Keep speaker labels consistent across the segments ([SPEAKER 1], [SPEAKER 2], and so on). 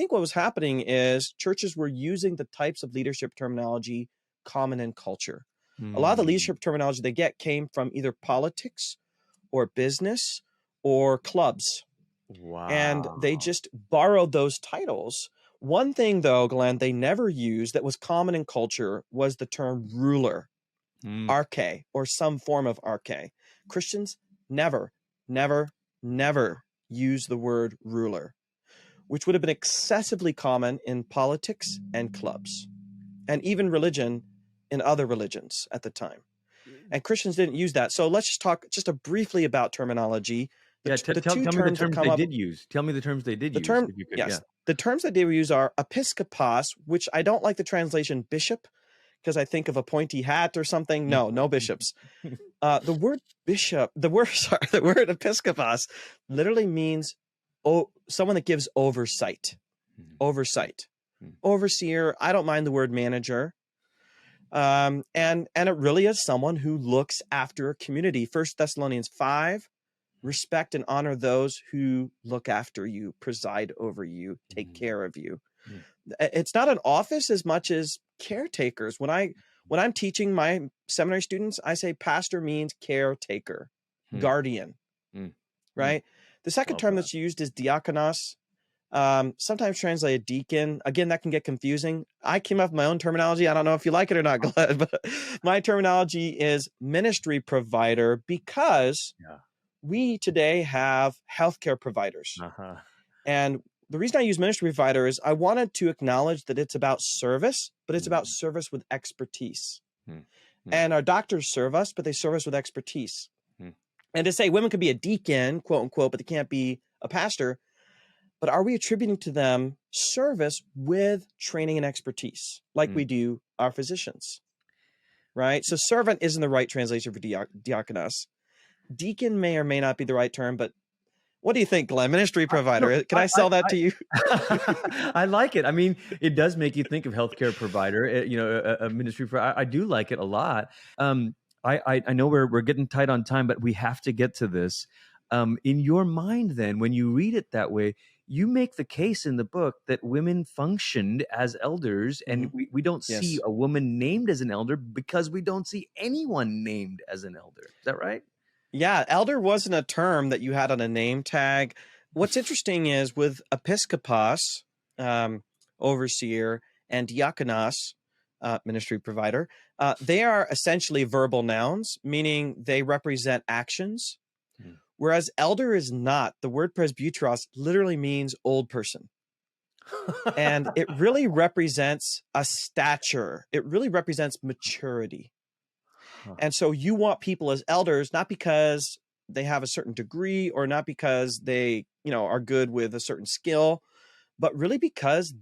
[SPEAKER 1] think what was happening is churches were using the types of leadership terminology common in culture. A lot of the leadership terminology they get came from either politics or business or clubs.
[SPEAKER 2] Wow.
[SPEAKER 1] And they just borrowed those titles. One thing, though, Glenn, they never used that was common in culture was the term ruler, arche, or some form of arche. Christians never, never, never use the word ruler, which would have been excessively common in politics and clubs, and even religion in other religions at the time. And Christians didn't use that. So let's just talk briefly about terminology.
[SPEAKER 2] Tell me the terms they did use. Tell me the terms they did use. If you could.
[SPEAKER 1] Yes.
[SPEAKER 2] Yeah.
[SPEAKER 1] The terms that they use are episkopos, which I don't like the translation bishop, because I think of a pointy hat or something. No bishops. The word bishop, the word episkopos literally means someone that gives oversight. Oversight. Overseer. I don't mind the word manager. And it really is someone who looks after a community. 1 Thessalonians 5, respect and honor those who look after you, preside over you, take care of you. It's not an office as much as caretakers. When I'm teaching my seminary students, I say pastor means caretaker, guardian, right? The second term that's used is diakonos, sometimes translated deacon. Again, that can get confusing. I came up with my own terminology. I don't know if you like it or not, Glenn, but my terminology is ministry provider because we today have healthcare providers. And the reason I use ministry provider is I wanted to acknowledge that it's about service, but it's about service with expertise. And our doctors serve us, but they serve us with expertise. And to say women could be a deacon, quote unquote, but they can't be a pastor. But are we attributing to them service with training and expertise like we do our physicians, right? So servant isn't the right translation for diakonos. Deacon may or may not be the right term, but what do you think, Glenn? Ministry provider. Can I sell that to you?
[SPEAKER 2] I like it. I mean, it does make you think of healthcare provider, a ministry provider. I do like it a lot. I know we're getting tight on time, but we have to get to this. In your mind, then, when you read it that way, you make the case in the book that women functioned as elders, and we don't see a woman named as an elder because we don't see anyone named as an elder. Is that right?
[SPEAKER 1] Yeah, elder wasn't a term that you had on a name tag. What's interesting is with episkopos, overseer, and diakonos, ministry provider, they are essentially verbal nouns, meaning they represent actions. Whereas elder is not. The word presbyteros literally means old person. And it really represents a stature. It really represents maturity. And so you want people as elders, not because they have a certain degree or not because they, are good with a certain skill, but really because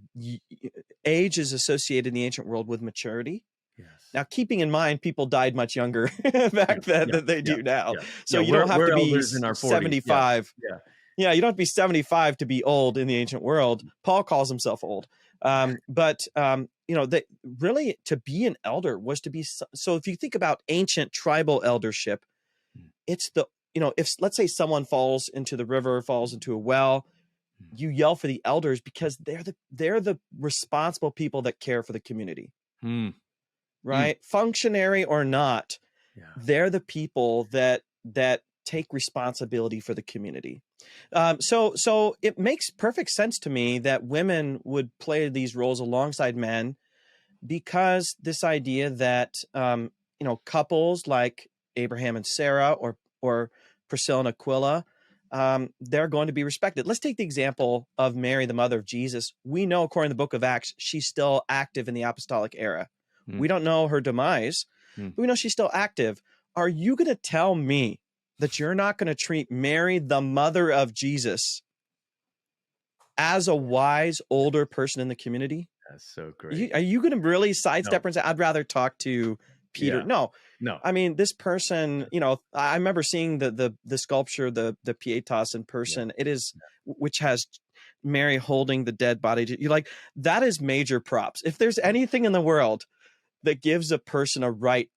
[SPEAKER 1] age is associated in the ancient world with maturity. Now, keeping in mind, people died much younger back then than they do now. So you don't have to be in our 75. You don't have to be 75 to be old in the ancient world. Paul calls himself old. But really to be an elder was to be. So if you think about ancient tribal eldership, it's if let's say someone falls into the river, falls into a well, you yell for the elders because they're the responsible people that care for the community. Right? Functionary or not, they're the people that take responsibility for the community. So it makes perfect sense to me that women would play these roles alongside men because this idea that, couples like Abraham and Sarah or Priscilla and Aquila, they're going to be respected. Let's take the example of Mary, the mother of Jesus. We know, according to the book of Acts, she's still active in the apostolic era. We don't know her demise, but we know she's still active. Are you going to tell me that you're not going to treat Mary, the mother of Jesus, as a wise, older person in the community?
[SPEAKER 2] That's so great.
[SPEAKER 1] Are you going to really sidestep and say, I'd rather talk to Peter? No. I mean, this person, I remember seeing the sculpture, the Pietas in person. It is, which has Mary holding the dead body. You're like, that is major props. If there's anything in the world that gives a person a right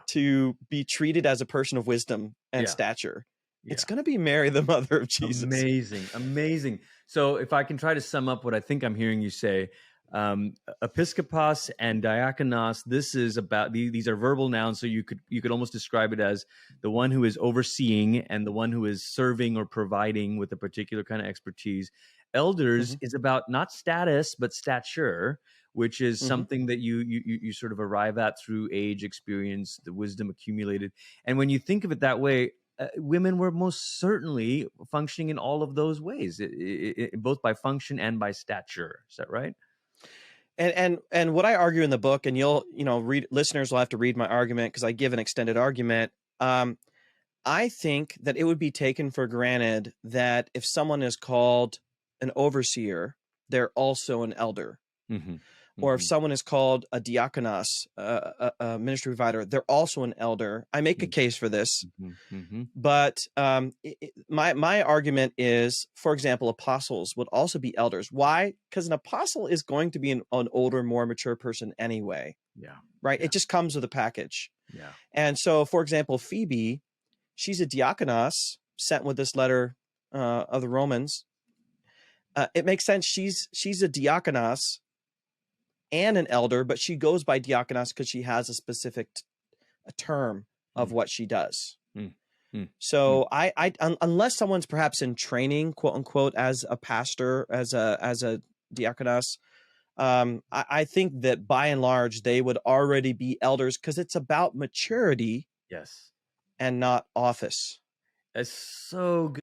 [SPEAKER 1] to be treated as a person of wisdom and stature, it's going to be Mary, the mother of Jesus.
[SPEAKER 2] Amazing. So if I can try to sum up what I think I'm hearing you say, episkopos and diakonos, this is about, these are verbal nouns, so you could almost describe it as the one who is overseeing and the one who is serving or providing with a particular kind of expertise. Elders
[SPEAKER 1] Mm-hmm.
[SPEAKER 2] is about not status but stature, which is
[SPEAKER 1] Mm-hmm.
[SPEAKER 2] something that you sort of arrive at through age, experience, the wisdom accumulated. And when you think of it that way, women were most certainly functioning in all of those ways, both by function and by stature. Is that right?
[SPEAKER 1] And what I argue in the book, and read, listeners will have to read my argument because I give an extended argument. I think that it would be taken for granted that if someone is called an overseer, they're also an elder.
[SPEAKER 2] Mm-hmm.
[SPEAKER 1] Or if someone is called a diakonos, a ministry provider, they're also an elder. I make a case for this, but my argument is, for example, apostles would also be elders. Why? Because an apostle is going to be an older, more mature person anyway.
[SPEAKER 2] Yeah.
[SPEAKER 1] Right.
[SPEAKER 2] Yeah.
[SPEAKER 1] It just comes with a package.
[SPEAKER 2] Yeah.
[SPEAKER 1] And so, for example, Phoebe, she's a diakonos sent with this letter of the Romans. It makes sense. She's a diakonos and an elder, but she goes by diakonos because she has a specific term of what she does. So unless someone's perhaps in training, quote unquote, as a pastor, as a diakonos, I think that by and large they would already be elders because it's about maturity,
[SPEAKER 2] yes,
[SPEAKER 1] and not office.
[SPEAKER 2] That's so good.